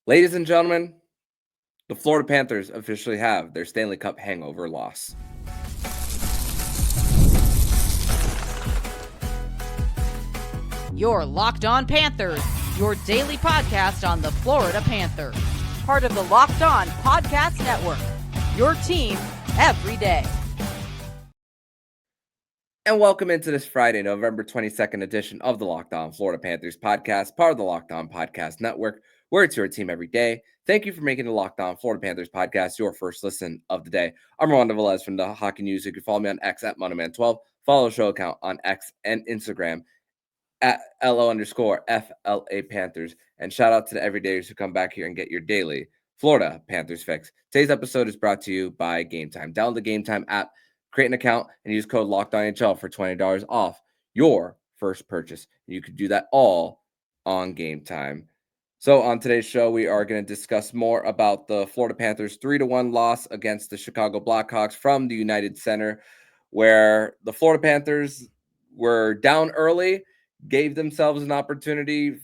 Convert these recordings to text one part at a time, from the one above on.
Ladies and gentlemen, the Florida Panthers officially have their Stanley Cup hangover loss. You're Locked On Panthers, your daily podcast on the Florida Panthers. Part of the Locked On Podcast Network, your team every day. And welcome into this Friday, November 22nd edition of the Locked On Florida Panthers podcast, part of the Locked On Podcast Network, where it's your team every day. Thank you for making the Locked On Florida Panthers podcast your first listen of the day. I'm Armando Velez from the Hockey News. You can follow me on X at Monoman12. Follow the show account on X and Instagram at LO_FLA Panthers. And shout out to the everydayers who come back here and get your daily Florida Panthers fix. Today's episode is brought to you by Game Time. Download the Game Time app, create an account, and use code LOCKEDONNHL for $20 off your first purchase. You could do that all on Game Time. So on today's show, we are going to discuss more about the Florida Panthers 3-1 loss against the Chicago Blackhawks from the United Center, where the Florida Panthers were down early, gave themselves an opportunity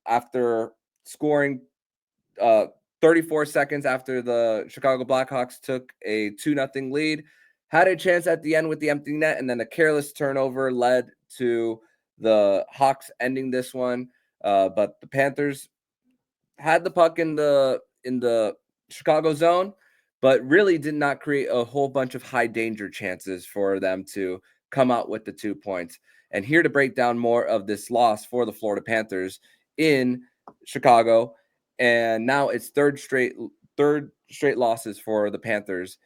after scoring 34 seconds after the Chicago Blackhawks took a 2-0 lead, had a chance at the end with the empty net, and then a careless turnover led to the Hawks ending this one. But the Panthers had the puck in the Chicago zone, but really did not create a whole bunch of high danger chances for them to come out with the 2 points. And here to break down more of this loss for the Florida Panthers in Chicago, and now it's third straight losses for the Panthers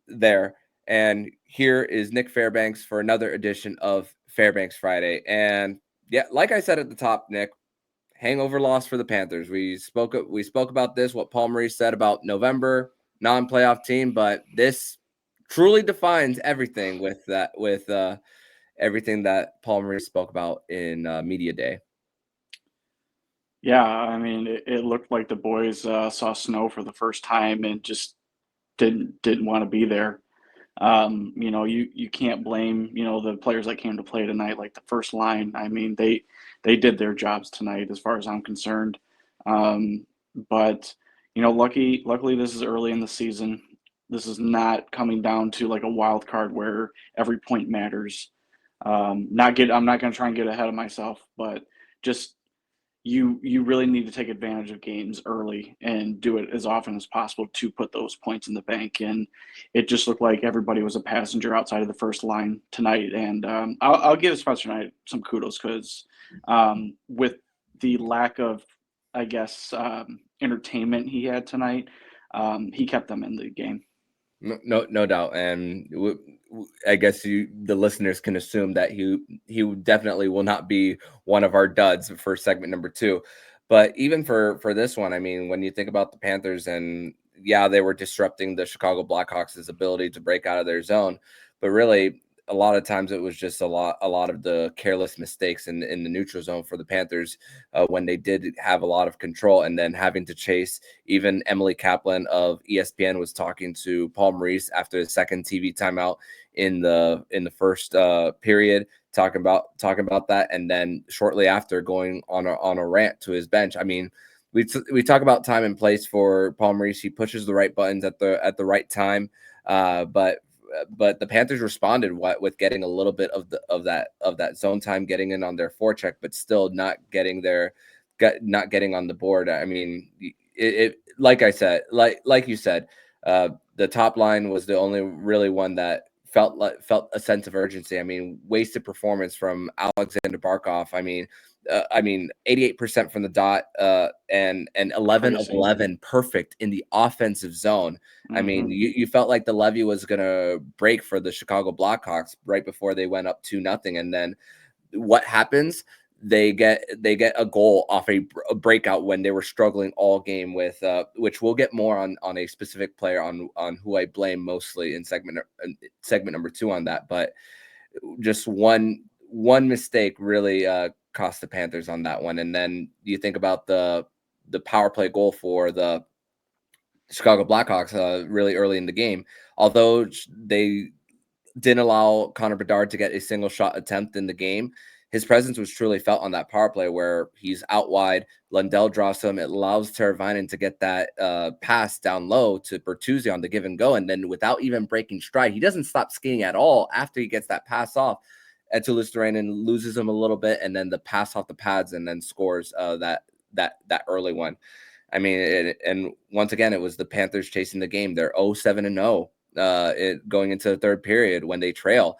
there. And here is Nich Fairbanks for another edition of Fairbanks Friday. And yeah, like I said at the top, Nick, hangover loss for the Panthers. We spoke about this, what Paul Maurice said about November, non-playoff team, but this truly defines everything with everything that Paul Maurice spoke about in media day. Yeah, I mean, it looked like the boys saw snow for the first time and just didn't want to be there. You can't blame the players that came to play tonight, like the first line. I mean, they did their jobs tonight, as far as I'm concerned. But luckily this is early in the season. This is not coming down to like a wild card where every point matters. I'm not going to try and get ahead of myself, but just you really need to take advantage of games early and do it as often as possible to put those points in the bank. And it just looked like everybody was a passenger outside of the first line tonight. And I'll give Spencer Knight some kudos because with the lack of, I guess, entertainment he had tonight, he kept them in the game. No doubt, and I guess the listeners can assume that he definitely will not be one of our duds for segment number 2. But even for this one, I mean, when you think about the Panthers, and yeah, they were disrupting the Chicago Blackhawks' ability to break out of their zone, but really a lot of times it was just a lot of the careless mistakes in the neutral zone for the Panthers when they did have a lot of control, and then having to chase. Even Emily Kaplan of ESPN was talking to Paul Maurice after the second TV timeout in the first period, talking about that, and then shortly after going on a rant to his bench. I mean, we talk about time and place for Paul Maurice. He pushes the right buttons at the right time, but the Panthers responded with getting a little bit of that zone time, getting in on their forecheck, but still not getting on the board. I mean, it like I said, like you said, the top line was the only really one that felt a sense of urgency. I mean, wasted performance from Alexander Barkov. I mean, 88% from the dot, and 11 of 11 perfect in the offensive zone. Mm-hmm. I mean, you felt like the levee was going to break for the Chicago Blackhawks right before they went up 2-0. And then what happens? They get a goal off a breakout when they were struggling all game with, which we'll get more on a specific player on who I blame mostly in segment number 2 on that. But just one mistake really cost the Panthers on that one. And then you think about the power play goal for the Chicago Blackhawks really early in the game, although they didn't allow Connor Bedard to get a single shot attempt in the game. his presence was truly felt on that power play where he's out wide. Lundell draws him. It allows Teravainen to get that pass down low to Bertuzzi on the give and go. And then without even breaking stride, he doesn't stop skating at all after he gets that pass off. Eetu Luostarinen loses him a little bit, and then the pass off the pads, and then scores that early one. I mean, and once again, it was the Panthers chasing the game. They're 0-7-0 going into the third period when they trail,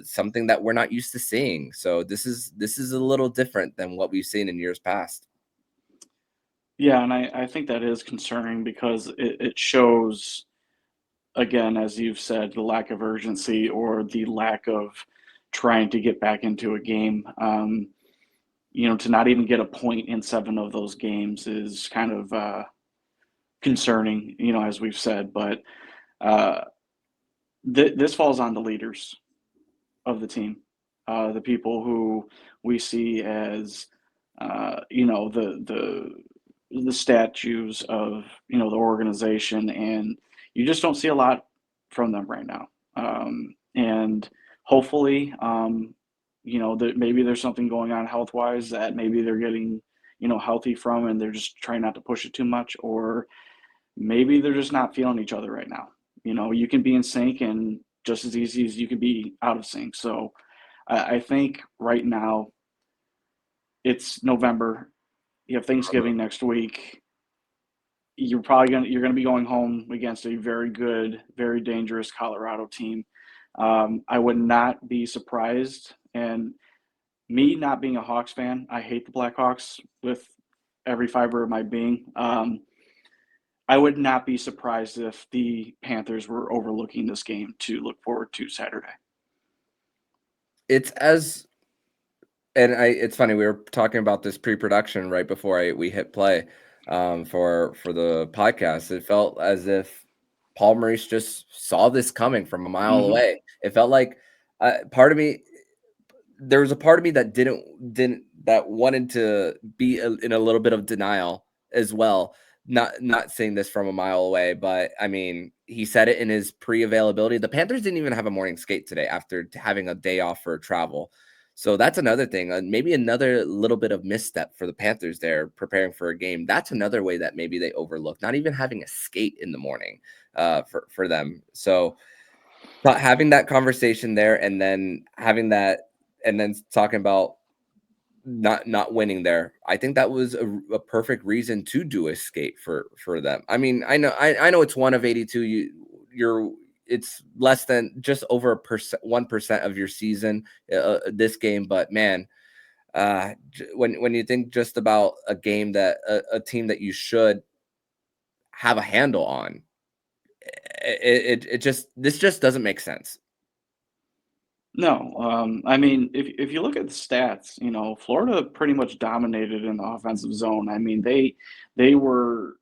something that we're not used to seeing. So this is a little different than what we've seen in years past. Yeah, and I think that is concerning because it shows, again, as you've said, the lack of urgency or the lack of trying to get back into a game. To not even get a point in 7 of those games is kind of concerning, as we've said. But this falls on the leaders of the team, the people who we see as, the statues of, the organization, and you just don't see a lot from them right now. And hopefully, that maybe there's something going on health-wise that maybe they're getting, healthy from, and they're just trying not to push it too much, or maybe they're just not feeling each other right now. You can be in sync and just as easy as you can be out of sync. So I think right now it's November. You have Thanksgiving next week. You're gonna be going home against a very good, very dangerous Colorado team. I would not be surprised, and me not being a Hawks fan, I hate the Blackhawks with every fiber of my being. I would not be surprised if the Panthers were overlooking this game to look forward to Saturday. It's funny, we were talking about this pre-production right before we hit play for the podcast. It felt as if Paul Maurice just saw this coming from a mile away. It felt like there was a part of me that that wanted to be in a little bit of denial as well. Not saying this from a mile away, but I mean, he said it in his pre-availability. The Panthers didn't even have a morning skate today after having a day off for travel. So that's another thing. Maybe another little bit of misstep for the Panthers there preparing for a game. That's another way that maybe they overlooked not even having a skate in the morning for them. So but having that conversation there and then having that and then talking about not winning there, I think that was a perfect reason to do a skate for them. I mean, I know it's 1 of 82. It's less than just over 1% of your season this game, but man, when you think just about a game that a team that you should have a handle on, this just doesn't make sense. No, I mean, if you look at the stats, Florida pretty much dominated in the offensive zone. I mean, they were,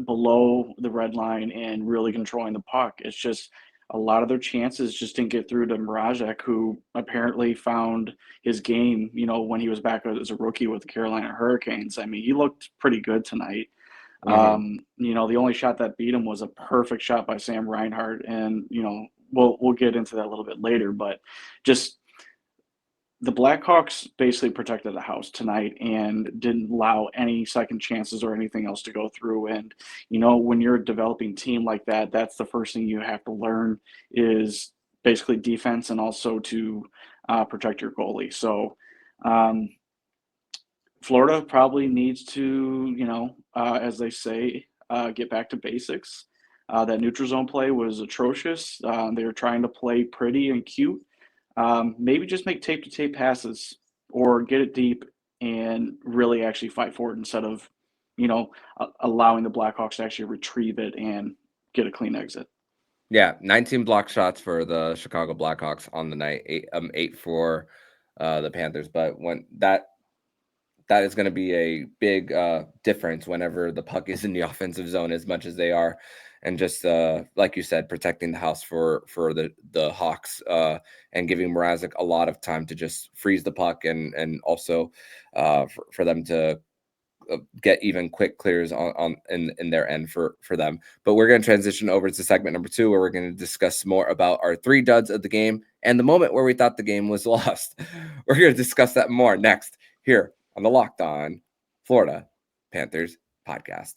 below the red line and really controlling the puck. It's just a lot of their chances just didn't get through to Mrazek, who apparently found his game, when he was back as a rookie with the Carolina Hurricanes. I mean, he looked pretty good tonight. The only shot that beat him was a perfect shot by Sam Reinhart, and we'll get into that a little bit later, but just the Blackhawks basically protected the house tonight and didn't allow any second chances or anything else to go through. And when you're a developing team like that, that's the first thing you have to learn is basically defense and also to protect your goalie. So Florida probably needs to, as they say, get back to basics. That neutral zone play was atrocious. They were trying to play pretty and cute. Maybe just make tape-to-tape passes or get it deep and really actually fight for it instead of, allowing the Blackhawks to actually retrieve it and get a clean exit. Yeah, 19 block shots for the Chicago Blackhawks on the night, 8 for the Panthers. But when that is going to be a big difference whenever the puck is in the offensive zone as much as they are. And just like you said, protecting the house for the Hawks and giving Mrazek a lot of time to just freeze the puck and also for them to get even quick clears in their end for them. But we're going to transition over to segment number 2, where we're going to discuss more about our 3 duds of the game and the moment where we thought the game was lost. We're going to discuss that more next here on the Locked On Florida Panthers podcast.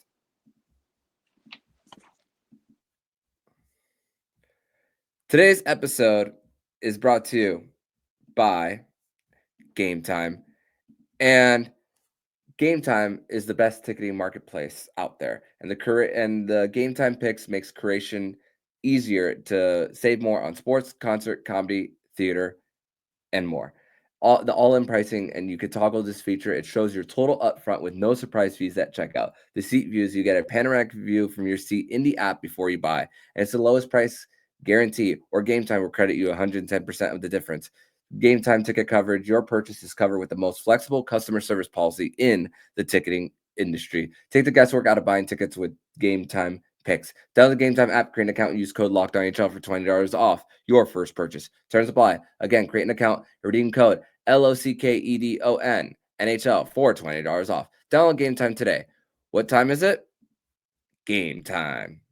Today's episode is brought to you by Game Time. And Game Time is the best ticketing marketplace out there. And the Game Time picks makes creation easier to save more on sports, concert, comedy, theater, and more. All-in pricing, and you could toggle this feature. It shows your total upfront with no surprise fees at checkout. The seat views, you get a panoramic view from your seat in the app before you buy. And it's the lowest price guarantee, or Game Time will credit you 110% of the difference. Game Time ticket coverage, your purchase is covered with the most flexible customer service policy in the ticketing industry. Take the guesswork out of buying tickets with Game Time picks. Download the Game Time app, create an account, and use code LOCKEDONNHL for $20 off your first purchase. Terms apply. Again, create an account, redeem code LOCKEDON NHL for $20 off. Download Game Time today. What time is it? Game time.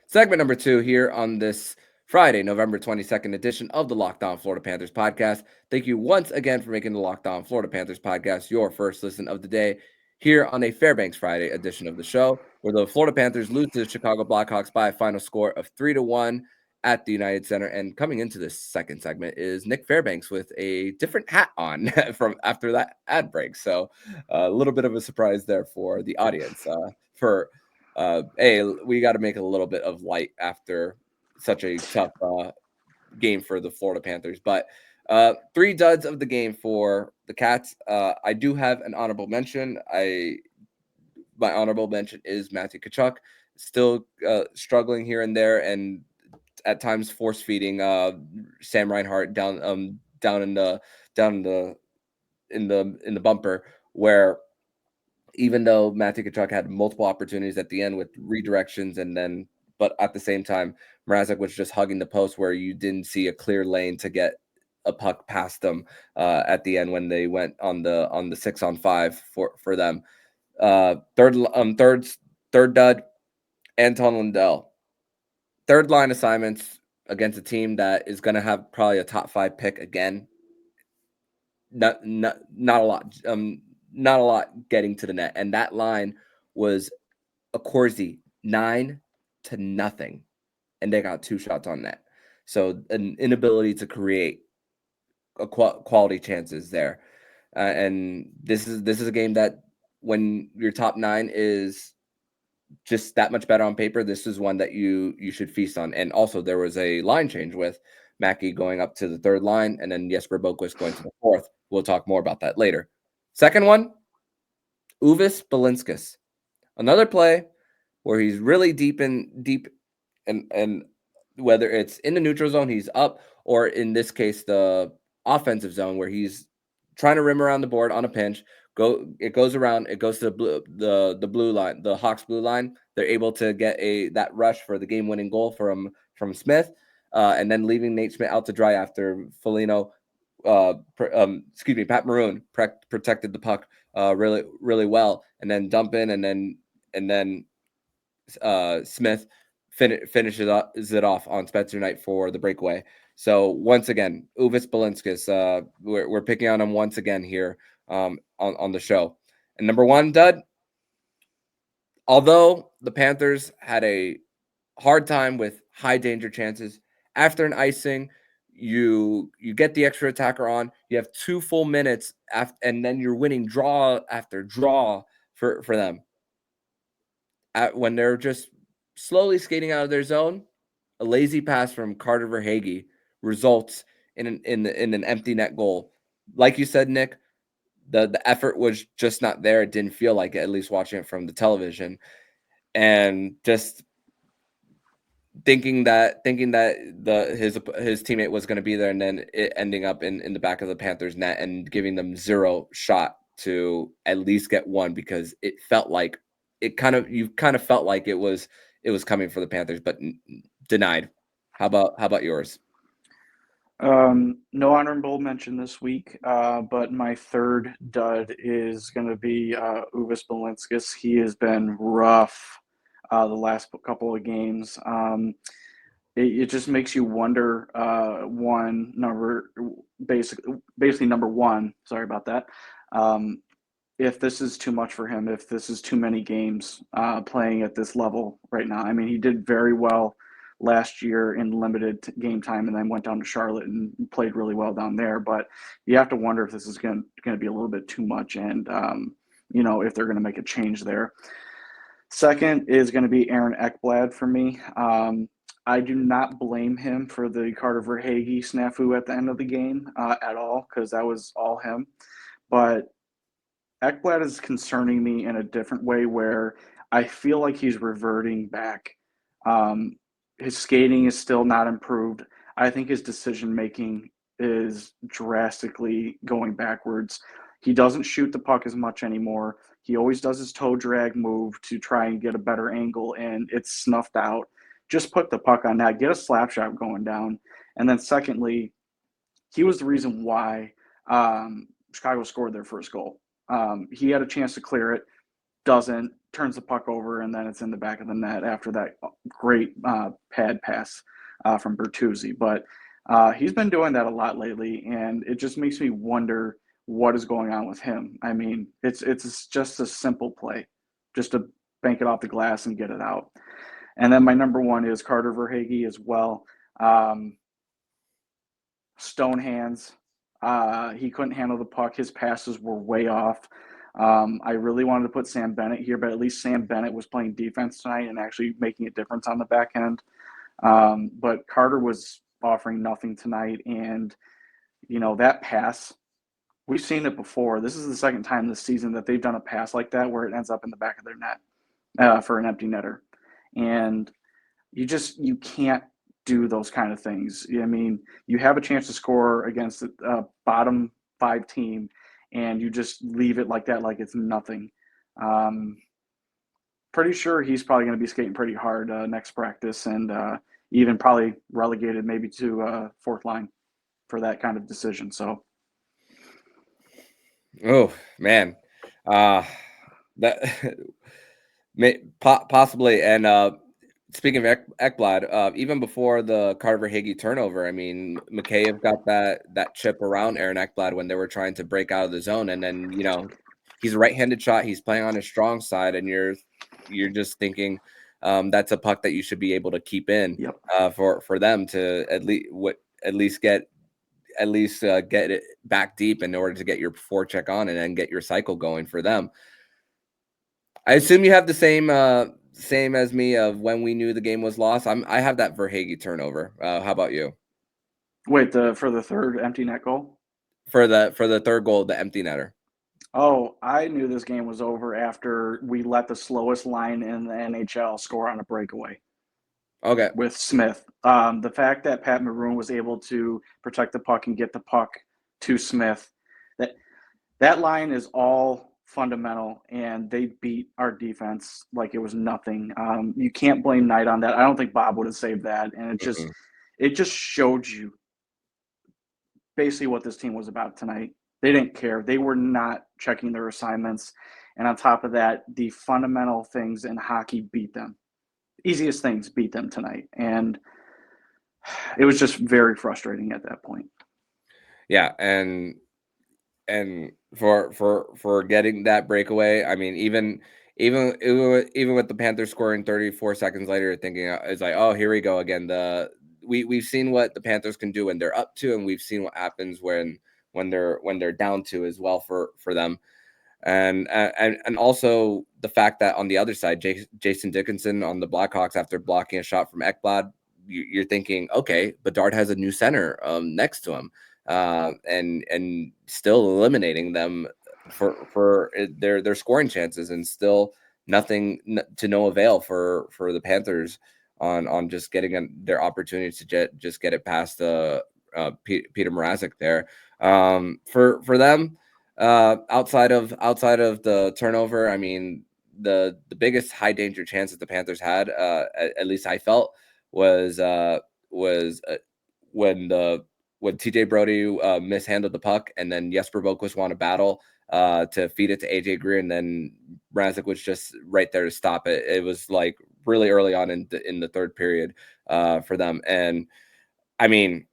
Segment number 2 here on this Friday, November 22nd edition of the Locked On Florida Panthers podcast. Thank you once again for making the Locked On Florida Panthers podcast your first listen of the day here on a Fairbanks Friday edition of the show, where the Florida Panthers lose to the Chicago Blackhawks by a final score of 3-1 at the United Center. And coming into this second segment is Nich Fairbanks with a different hat on from after that ad break. So a little bit of a surprise there for the audience. We got to make a little bit of light after such a tough game for the Florida Panthers. But 3 duds of the game for the Cats. I do have an honorable mention. My honorable mention is Matthew Tkachuk, still struggling here and there, and at times force feeding Sam Reinhart down in the bumper, where even though Matthew Tkachuk had multiple opportunities at the end with redirections, but at the same time, Mrazek was just hugging the post where you didn't see a clear lane to get a puck past them at the end when they went on the 6-on-5 for them. Third dud, Anton Lundell. Third line assignments against a team that is going to have probably a top 5 pick again. Not a lot. Not a lot getting to the net. And that line was a Corsi 9-0. And they got 2 shots on net. So an inability to create a quality chances there. And this is a game that when your top 9 is just that much better on paper, this is one that you should feast on. And also there was a line change with Mackie going up to the 3rd line and then Jesper Boquist going to the 4th. We'll talk more about that later. Second one, Uvis Balinskis. Another play where he's really deep and whether it's in the neutral zone, he's up, or in this case, the offensive zone where he's trying to rim around the board on a pinch. It goes around, it goes to the blue line, the Hawks blue line. They're able to get that rush for the game-winning goal from Smith, and then leaving Nate Schmidt out to dry after Pat Maroon protected the puck really, really well, and then dump in, and then Smith finishes it off on Spencer Knight for the breakaway. So once again, Uvis Balinskis, we're picking on him once again here on the show. And number 1 dud, although the Panthers had a hard time with high danger chances, after an icing, you get the extra attacker on, you have 2 full minutes and then you're winning draw after draw for them. When they're just slowly skating out of their zone, a lazy pass from Carter Verhaeghe results in an empty net goal. Like you said, Nick, the effort was just not there. It didn't feel like it, at least watching it from the television, and just thinking that his teammate was going to be there, and then it ending up in the back of the Panthers net and giving them 0 shot to at least get 1, because it felt like you kind of felt like it was coming for the Panthers, but denied. How about yours? No honorable mention this week, but my third dud is going to be Uvis Belinskis. He has been rough the last couple of games. It just makes you wonder. Basically number one. Sorry about that. If this is too much for him, if this is too many games playing at this level right now. I mean, he did very well last year in limited game time and then went down to Charlotte and played really well down there. But you have to wonder if this is going to be a little bit too much and, if they're going to make a change there. Second is going to be Aaron Ekblad for me. I do not blame him for the Carter Verhaeghe snafu at the end of the game at all, because that was all him. But Ekblad is concerning me in a different way where I feel like he's reverting back. His skating is still not improved. I think his decision-making is drastically going backwards. He doesn't shoot the puck as much anymore. He always does his toe drag move to try and get a better angle, and it's snuffed out. Just put the puck on that. Get a slap shot going down. And then secondly, he was the reason why Chicago scored their first goal. He had a chance to clear it, doesn't, turns the puck over, and then it's in the back of the net after that great pad pass from Bertuzzi. But he's been doing that a lot lately, and it just makes me wonder what is going on with him. I mean, it's just a simple play, just to bank it off the glass and get it out. And then my number one is Carter Verhaeghe as well. Stone hands. He couldn't handle the puck. His passes were way off. I really wanted to put Sam Bennett here, but at least Sam Bennett was playing defense tonight and actually making a difference on the back end. But Carter was offering nothing tonight. And, that pass, we've seen it before. This is the second time this season that they've done a pass like that where it ends up in the back of their net for an empty netter. And you can't do those kind of things. I mean, you have a chance to score against a bottom 5 team, and you just leave it like that, like it's nothing. Pretty sure he's probably going to be skating pretty hard next practice, and even probably relegated maybe to fourth line for that kind of decision. So, oh man, that possibly. And speaking of Ekblad, even before the Carter Verhaeghe turnover, I mean, Mikheyev got that chip around Aaron Ekblad when they were trying to break out of the zone, and then he's a right-handed shot. He's playing on his strong side, and you're just thinking that's a puck that you should be able to keep in. Yep. For them to at least get it back deep in order to get your forecheck on and then get your cycle going for them. I assume you have the same as me of when we knew the game was lost. I have that Verhaeghe turnover. How about you? Wait, for the third empty net goal? For the third goal, the empty netter. Oh, I knew this game was over after we let the slowest line in the NHL score on a breakaway. Okay. With Smith. The fact that Pat Maroon was able to protect the puck and get the puck to Smith, that line is all fundamental, and they beat our defense like it was nothing. You can't blame Knight on that. I don't think Bob would have saved that, and it just showed you basically what this team was about tonight. They didn't care. They were not checking their assignments, and on top of that, the fundamental things in hockey beat them. Easiest things beat them tonight, and it was just very frustrating at that point. Yeah, and for getting that breakaway, I mean, even with the Panthers scoring 34 seconds later, thinking it's like, oh, here we go again. We've seen what the Panthers can do when they're up to, and we've seen what happens when they're down to as well for them. And also the fact that on the other side, Jason Dickinson on the Blackhawks, after blocking a shot from Ekblad, you're thinking, okay, Bedard has a new center next to him, and still eliminating them for their scoring chances, and still nothing to no avail for the Panthers on just getting their opportunity to just get it past Peter Mrazek there. For them. Outside of the turnover, I mean, the biggest high danger chance that the Panthers had, at least I felt, was when when TJ Brody mishandled the puck, and then Jesper Boquist won a battle to feed it to AJ Greer, and then Mrazek was just right there to stop it. It was like really early on in the third period for them. And I mean,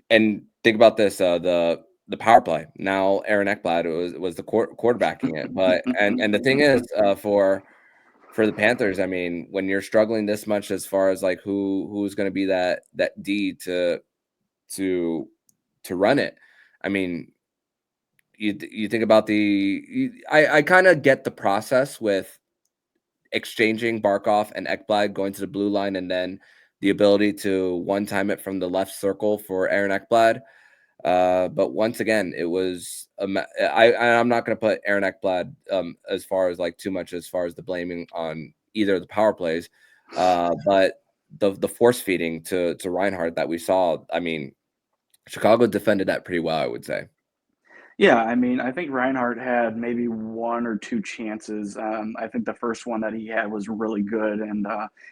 and think about this, the power play. Now Aaron Ekblad was the quarterbacking it. But and the thing is, for the Panthers, I mean, when you're struggling this much as far as like who's going to be that D to run it, I mean, you think about I kind of get the process with exchanging Barkov and Ekblad going to the blue line, and then the ability to one-time it from the left circle for Aaron Ekblad. But once again, it was I'm not going to put Aaron Ekblad as far as like too much as far as the blaming on either of the power plays, but the force feeding to Reinhart that we saw. I mean, Chicago defended that pretty well, I would say. Yeah, I mean, I think Reinhart had maybe one or two chances. I think the first one that he had was really good, and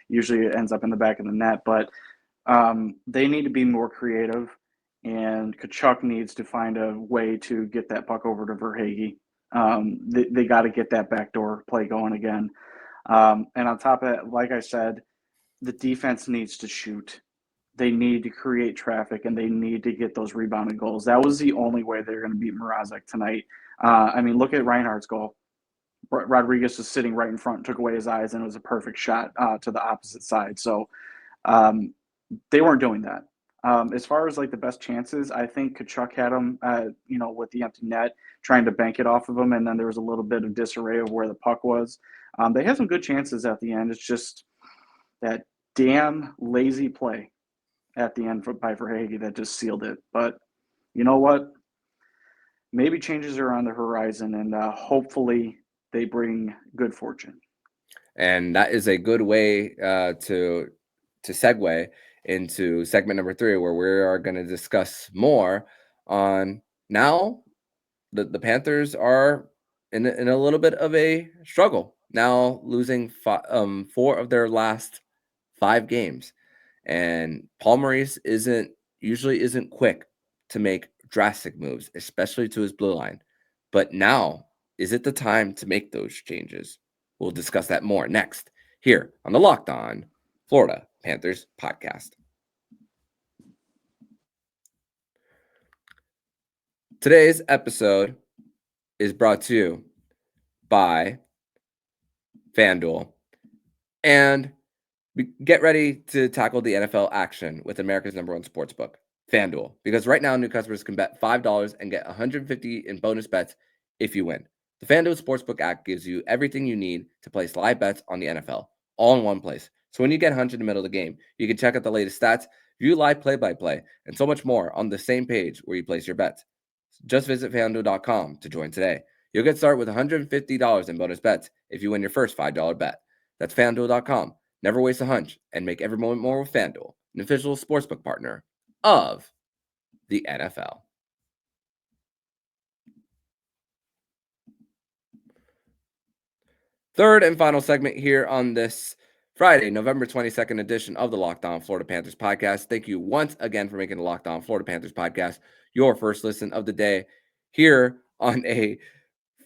usually it ends up in the back of the net. But they need to be more creative, and Tkachuk needs to find a way to get that puck over to Verhaeghe. They got to get that backdoor play going again. And on top of that, like I said, the defense needs to shoot. They need to create traffic, and they need to get those rebounded goals. That was the only way they're going to beat Mrazek tonight. I mean, look at Reinhardt's goal. Rodriguez was sitting right in front, took away his eyes, and it was a perfect shot to the opposite side. So they weren't doing that. As far as like the best chances, I think Tkachuk had them, with the empty net, trying to bank it off of him, and then there was a little bit of disarray of where the puck was. They had some good chances at the end. It's just that damn lazy play at the end by Verhaeghe that just sealed it. But you know what? Maybe changes are on the horizon, and hopefully they bring good fortune. And that is a good way to segue into segment number 3, where we are going to discuss more on now the Panthers are in a little bit of a struggle now, losing 4 of their last 5 games. And Paul Maurice usually isn't quick to make drastic moves, especially to his blue line. But now, is it the time to make those changes? We'll discuss that more next here on the Locked On Florida Panthers podcast. Today's episode is brought to you by FanDuel. And get ready to tackle the NFL action with America's #1 sportsbook, FanDuel. Because right now, new customers can bet $5 and get $150 in bonus bets if you win. The FanDuel Sportsbook app gives you everything you need to place live bets on the NFL, all in one place. So when you get hunched in the middle of the game, you can check out the latest stats, view live play-by-play, and so much more on the same page where you place your bets. Just visit FanDuel.com to join today. You'll get started with $150 in bonus bets if you win your first $5 bet. That's FanDuel.com. Never waste a hunch and make every moment more with FanDuel, an official sportsbook partner of the NFL. Third and final segment here on this Friday, November 22nd edition of the Locked On Florida Panthers podcast. Thank you once again for making the Locked On Florida Panthers podcast your first listen of the day here on a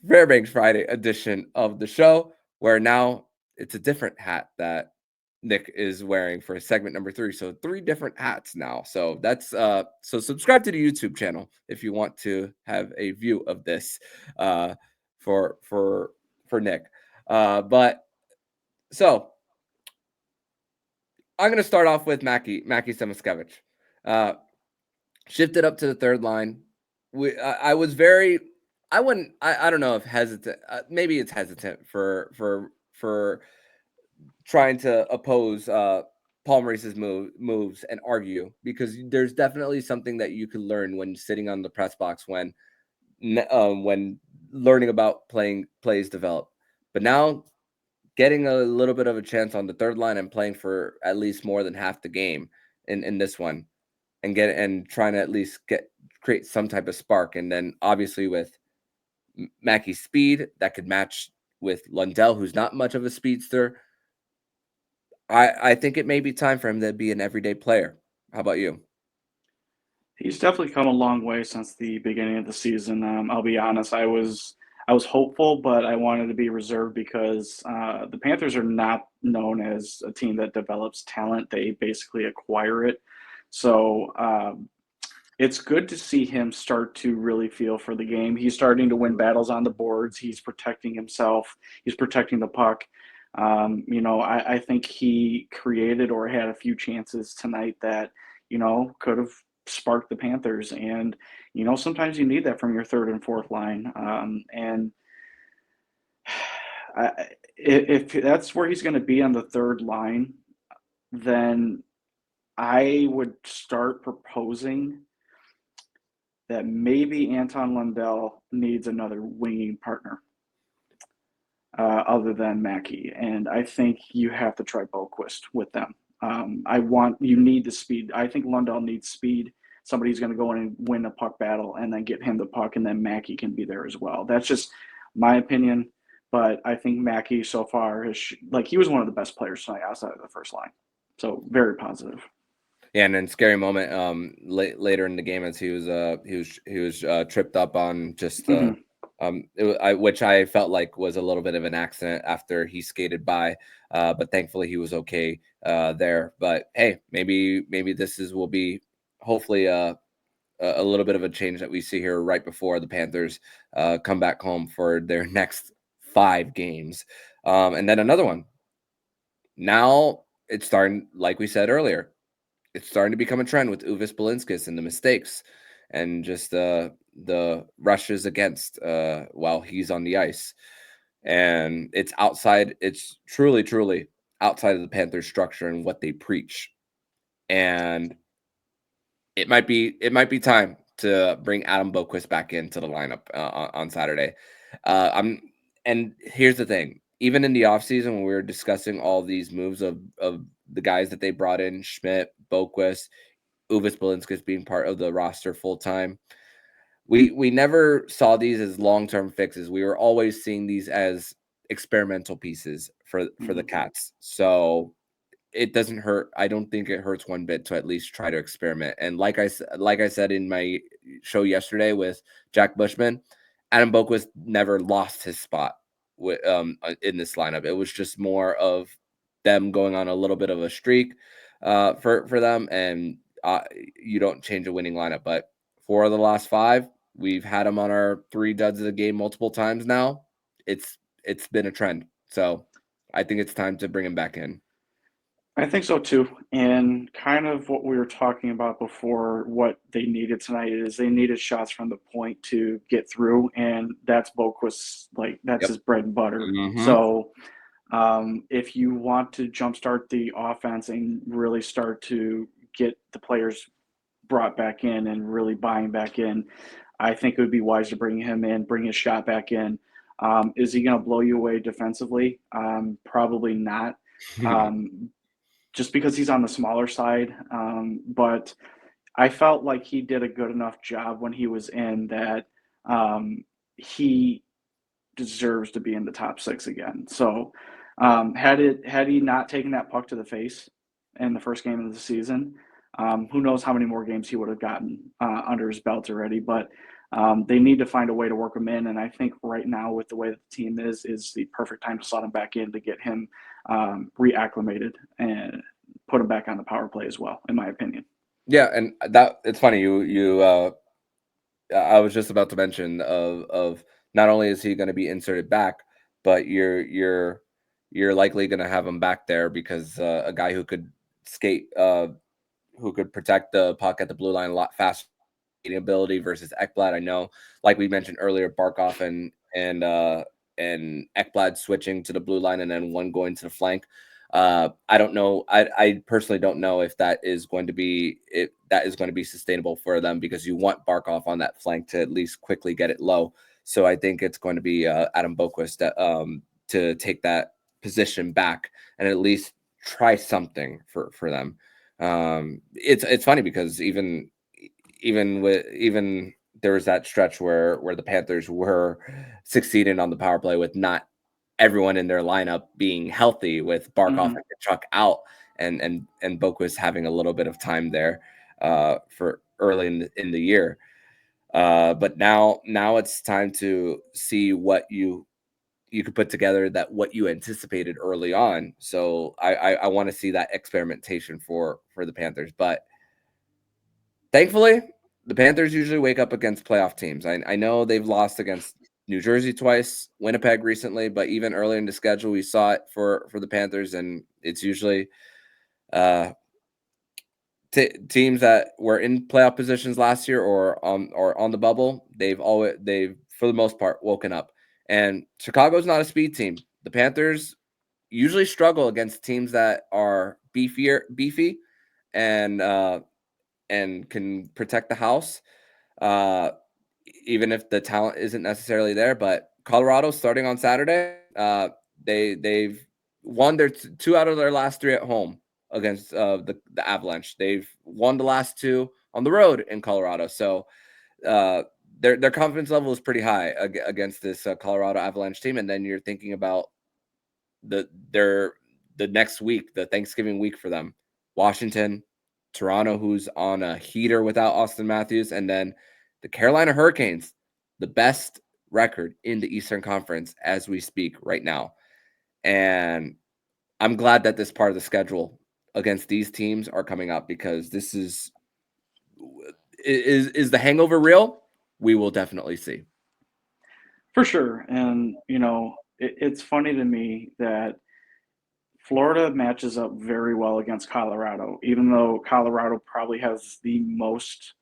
Fairbanks Friday edition of the show, where now it's a different hat that Nick is wearing for segment number 3. So 3 different hats now. So that's so subscribe to the YouTube channel if you want to have a view of this for Nick. But so I'm going to start off with Mackie Samoskevich. Shifted up to the third line. I was very, I don't know if hesitant, maybe it's hesitant for trying to oppose Paul Maurice's moves and argue, because there's definitely something that you can learn when sitting on the press box when learning about plays develop. But now getting a little bit of a chance on the third line and playing for at least more than half the game in this one, and trying to at least create some type of spark. And then obviously with Mackie's speed that could match with Lundell, who's not much of a speedster, I think it may be time for him to be an everyday player. How about you? He's definitely come a long way since the beginning of the season. I'll be honest, I was hopeful, but I wanted to be reserved because the Panthers are not known as a team that develops talent. They basically acquire it. So it's good to see him start to really feel for the game. He's starting to win battles on the boards. He's protecting himself. He's protecting the puck. I think he created or had a few chances tonight that, could have sparked the Panthers. And, sometimes you need that from your third and fourth line. And if that's where he's going to be on the third line, then I would start proposing that maybe Anton Lundell needs another winging partner other than Mackie. And I think you have to try Boquist with them. You need the speed. I think Lundell needs speed. Somebody's going to go in and win a puck battle and then get him the puck, and then Mackie can be there as well. That's just my opinion. But I think Mackie so far he was one of the best players tonight outside of the first line. So very positive. Yeah, and then scary moment later in the game as he was tripped up on just which I felt like was a little bit of an accident after he skated by, but thankfully he was okay there. But hey, maybe will be hopefully a little bit of a change that we see here right before the Panthers come back home for their next 5 games, and then another one. Now it's starting, like we said earlier. It's starting to become a trend with Uvis Balinskis and the mistakes and just the rushes against while he's on the ice. And it's truly outside of the Panthers structure and what they preach. And it might be time to bring Adam Boquist back into the lineup on Saturday. And here's the thing. Even in the offseason, when we were discussing all these moves of the guys that they brought in, Schmidt, Boquist, Uvis Balinskis being part of the roster full-time, we never saw these as long-term fixes. We were always seeing these as experimental pieces for the Cats. So it doesn't hurt. I don't think it hurts one bit to at least try to experiment. And like I said in my show yesterday with Jack Bushman, Adam Boquist never lost his spot in this lineup. It was just more of them going on a little bit of a streak for them, and you don't change a winning lineup. But 4 of the last 5, we've had him on our 3 duds of the game multiple times now. It's been a trend, so I think it's time to bring him back in. I think so too. And kind of what we were talking about before, what they needed tonight is they needed shots from the point to get through, and that's Boquist, that's his bread and butter. Mm-hmm. So if you want to jumpstart the offense and really start to get the players brought back in and really buying back in, I think it would be wise to bring him in, bring his shot back in. Is he going to blow you away defensively? Probably not. Just because he's on the smaller side. But I felt like he did a good enough job when he was in that he deserves to be in the top 6 again. So had he not taken that puck to the face in the first game of the season, who knows how many more games he would have gotten under his belt already. But they need to find a way to work him in. And I think right now with the way that the team is the perfect time to slot him back in to get him reacclimated and put him back on the power play as well, in my opinion. Yeah, and that it's funny. I was just about to mention of not only is he going to be inserted back, but you're likely going to have him back there because a guy who could skate, who could protect the puck at the blue line a lot faster ability versus Ekblad. I know, like we mentioned earlier, Barkov and Ekblad switching to the blue line and then one going to the flank. I don't know. I personally don't know if that is going to be sustainable for them because you want Barkov on that flank to at least quickly get it low. So I think it's going to be Adam Boquist to take that position back and at least try something for them. It's funny because even there was that stretch where the Panthers were succeeding on the power play with not everyone in their lineup being healthy, with Barkov and Kachuk out and Boquist having a little bit of time there for early in the year. But now it's time to see what you could put together, that what you anticipated early on. So I want to see that experimentation for the Panthers. But thankfully, the Panthers usually wake up against playoff teams. I know they've lost against New Jersey twice, Winnipeg recently, but even earlier in the schedule, we saw it for the Panthers, and it's usually teams that were in playoff positions last year or on the bubble. They've for the most part woken up. And Chicago's not a speed team. The Panthers usually struggle against teams that are beefy, and can protect the house, even if the talent isn't necessarily there. But Colorado, starting on Saturday, they've won their two out of their last three at home against the Avalanche. They've won the last two on the road in Colorado. So their confidence level is pretty high against this Colorado Avalanche team. And then you're thinking about the next week, the Thanksgiving week for them: Washington, Toronto, who's on a heater without Austin Matthews, and then the Carolina Hurricanes, the best record in the Eastern Conference as we speak right now. And I'm glad that this part of the schedule against these teams are coming up, because this is the hangover real? We will definitely see. For sure. And, it's funny to me that Florida matches up very well against Colorado, even though Colorado probably has the most,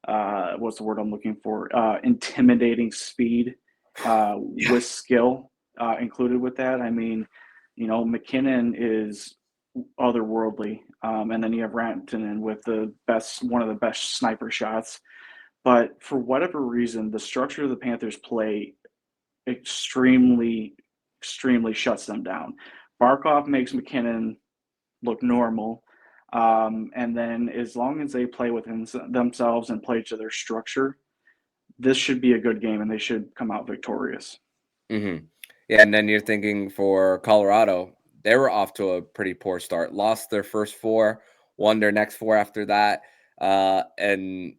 what's the word I'm looking for? Intimidating speed with skill included with that. I mean, MacKinnon is otherworldly. And then you have Rantanen with one of the best sniper shots. But for whatever reason, the structure of the Panthers play extremely shuts them down. Barkov makes MacKinnon look normal. And then as long as they play within themselves and play to their structure, this should be a good game and they should come out victorious. Mm-hmm. Yeah, and then you're thinking for Colorado, they were off to a pretty poor start. Lost their first four, won their next four after that, and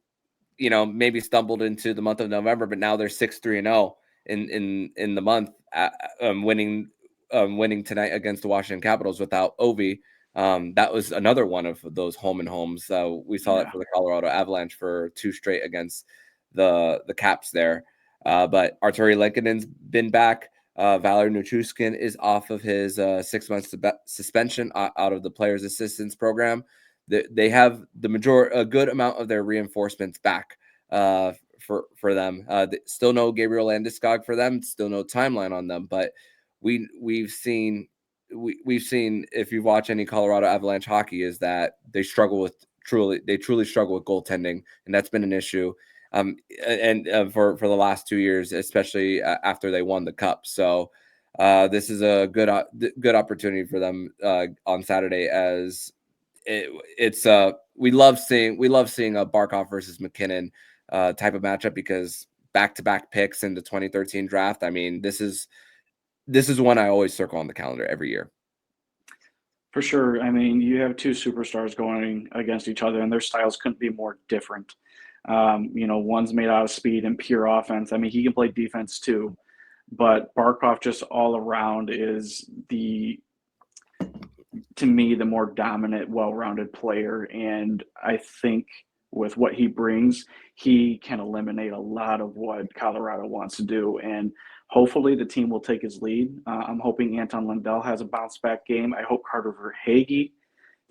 maybe stumbled into the month of November. But now they're 6-3-0 in the month, winning tonight against the Washington Capitals without Ovi. That was another one of those home and homes. We saw it for the Colorado Avalanche for two straight against the Caps there. But Arturi Lekkkonen's been back. Valeri Nichushkin is off of his 6-month suspension out of the Players Assistance Program. They have a good amount of their reinforcements back for them. Still no Gabriel Landeskog for them. Still no timeline on them. But we've seen if you watch any Colorado Avalanche hockey, is that they truly struggle with goaltending, and that's been an issue. For the last 2 years, especially after they won the cup. So this is a good opportunity for them on Saturday, as we love seeing a Barkov versus MacKinnon type of matchup, because back-to-back picks in the 2013 draft. I mean, this is one I always circle on the calendar every year. For sure. I mean, you have two superstars going against each other, and their styles couldn't be more different. One's made out of speed and pure offense. I mean, he can play defense too, but Barkov just all around is to me, the more dominant, well-rounded player. And I think with what he brings, he can eliminate a lot of what Colorado wants to do. And hopefully the team will take his lead. I'm hoping Anton Lundell has a bounce-back game. I hope Carter Verhaeghe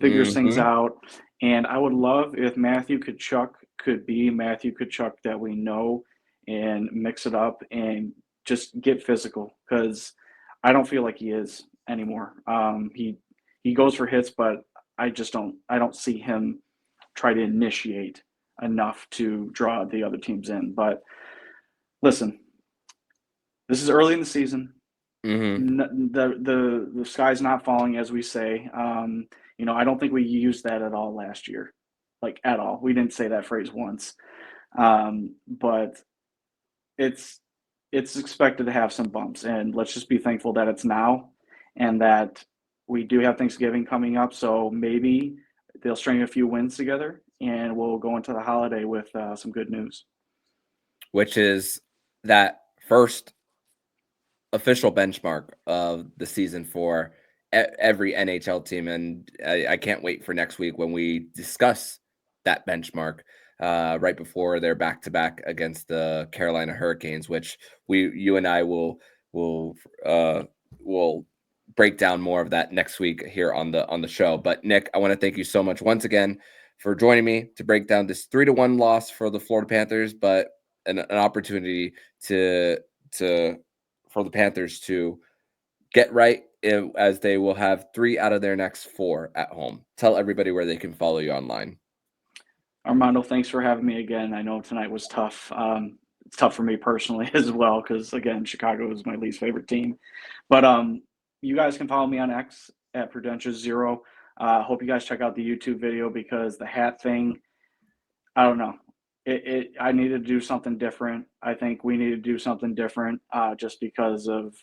figures things out. And I would love if Matthew Tkachuk could be Matthew Tkachuk that we know, and mix it up and just get physical, because I don't feel like he is anymore. He goes for hits, but I don't see him try to initiate enough to draw the other teams in. But listen, this is early in the season. The sky's not falling, as we say. I don't think we used that at all last year, like at all. We didn't say that phrase once. But it's expected to have some bumps, and let's just be thankful that it's now, and that we do have Thanksgiving coming up. So maybe they'll string a few wins together and we'll go into the holiday with some good news. Which is that first official benchmark of the season for every NHL team. And I can't wait for next week when we discuss that benchmark right before their back-to-back against the Carolina Hurricanes, which you and I will break down more of that next week here on the show. But Nick, I want to thank you so much once again for joining me to break down this 3-1 loss for the Florida Panthers, but an opportunity for the Panthers to get right, as they will have 3 out of their next 4 at home. Tell everybody where they can follow you online. Armando, thanks for having me again. I know tonight was tough. It's tough for me personally as well because, again, Chicago is my least favorite team. But you guys can follow me on X at Prudential0. Hope you guys check out the YouTube video because the hat thing, I don't know. I needed to do something different. I think we need to do something different just because of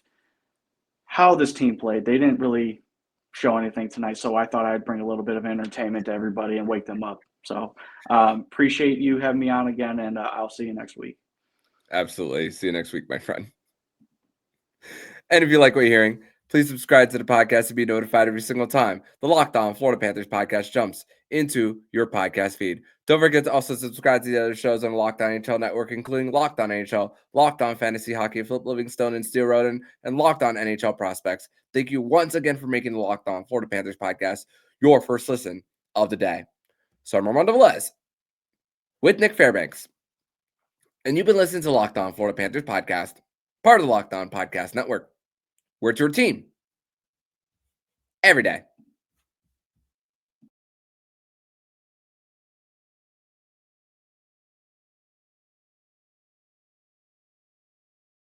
how this team played. They didn't really show anything tonight, so I thought I'd bring a little bit of entertainment to everybody and wake them up. So appreciate you having me on again, and I'll see you next week. Absolutely. See you next week, my friend. And if you like what you're hearing, please subscribe to the podcast to be notified every single time the Locked On Florida Panthers podcast jumps into your podcast feed. Don't forget to also subscribe to the other shows on the Locked On NHL Network, including Locked On NHL, Locked On Fantasy Hockey, Flip Livingstone and Steel Roden, and Locked On NHL Prospects. Thank you once again for making the Locked On Florida Panthers podcast your first listen of the day. So I'm Armando Velez with Nich Fairbanks, and you've been listening to Locked On Florida Panthers podcast, part of the Locked On Podcast Network. We're your team every day.